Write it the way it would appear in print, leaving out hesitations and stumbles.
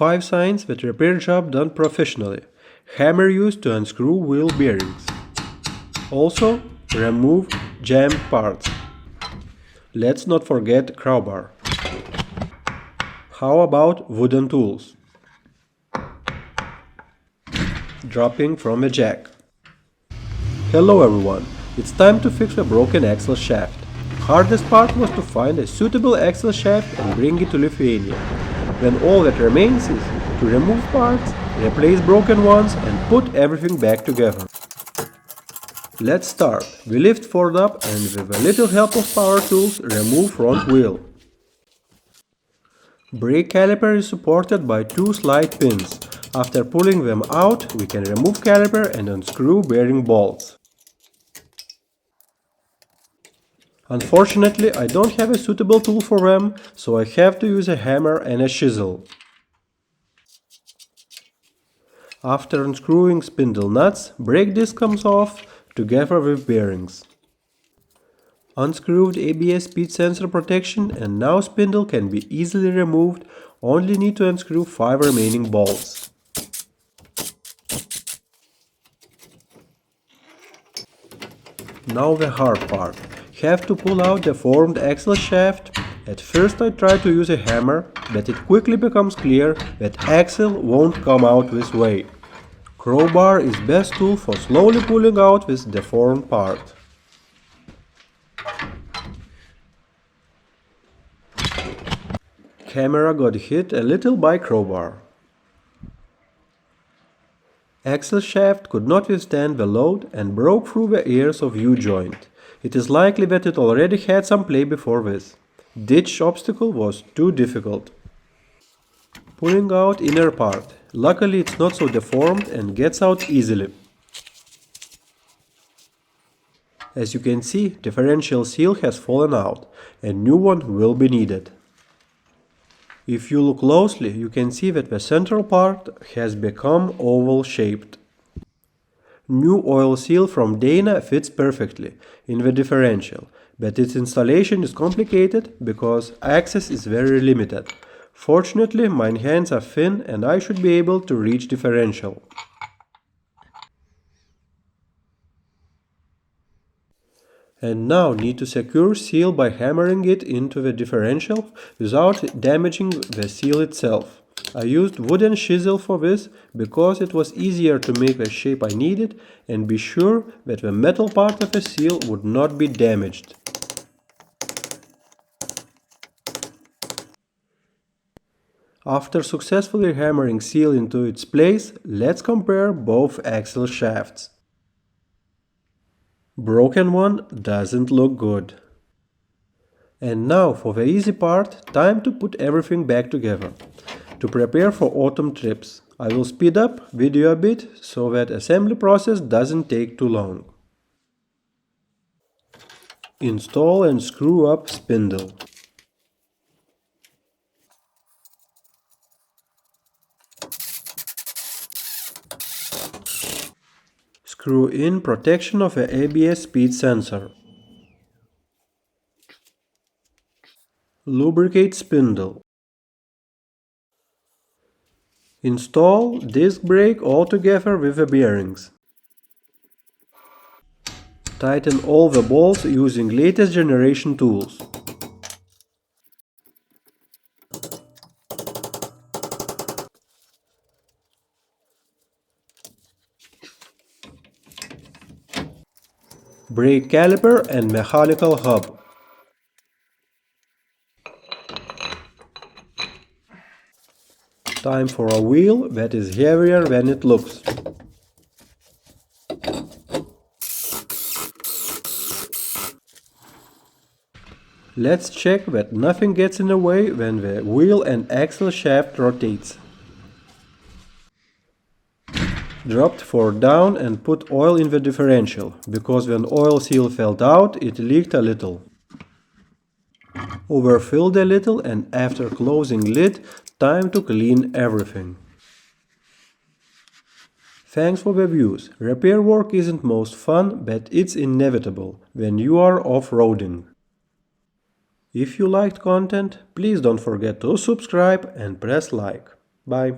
5 signs that repair job done professionally. Hammer used to unscrew wheel bearings. Also, remove jammed parts. Let's not forget crowbar. How about wooden tools? Dropping from a jack. Hello everyone, it's time to fix a broken axle shaft. Hardest part was to find a suitable axle shaft and bring it to Lithuania. Then all that remains is to remove parts, replace broken ones and put everything back together. Let's start. We lift Ford up and with a little help of power tools remove front wheel. Brake caliper is supported by 2 slide pins. After pulling them out, we can remove caliper and unscrew bearing bolts. Unfortunately, I don't have a suitable tool for them, so I have to use a hammer and a chisel. After unscrewing spindle nuts, brake disc comes off together with bearings. Unscrewed ABS speed sensor protection and now spindle can be easily removed, only need to unscrew 5 remaining bolts. Now the hard part. Have to pull out the formed axle shaft. At first I try to use a hammer, but it quickly becomes clear that axle won't come out this way. Crowbar is best tool for slowly pulling out this deformed part. Camera got hit a little by crowbar. Axle shaft could not withstand the load and broke through the ears of U-joint. It is likely that it already had some play before this. Ditch obstacle was too difficult. Pulling out inner part. Luckily it's not so deformed and gets out easily. As you can see, differential seal has fallen out. A new one will be needed. If you look closely, you can see that the central part has become oval shaped. New oil seal from Dana fits perfectly in the differential, but its installation is complicated because access is very limited. Fortunately, my hands are thin and I should be able to reach differential. And now need to secure seal by hammering it into the differential without damaging the seal itself. I used wooden chisel for this because it was easier to make the shape I needed and be sure that the metal part of the seal would not be damaged. After successfully hammering seal into its place, let's compare both axle shafts. Broken one doesn't look good. And now for the easy part, time to put everything back together. To prepare for autumn trips, I will speed up video a bit so that assembly process doesn't take too long. Install and screw up spindle. Screw in protection of the ABS speed sensor. Lubricate spindle. Install disc brake all together with the bearings. Tighten all the bolts using latest generation tools. Brake caliper and mechanical hub. Time for a wheel that is heavier than it looks. Let's check that nothing gets in the way when the wheel and axle shaft rotates. Dropped Ford down and put oil in the differential, because when oil seal fell out it leaked a little. Overfilled a little and after closing lid, time to clean everything. Thanks for the views. Repair work isn't most fun, but it's inevitable when you are off-roading. If you liked content, please don't forget to subscribe and press like. Bye.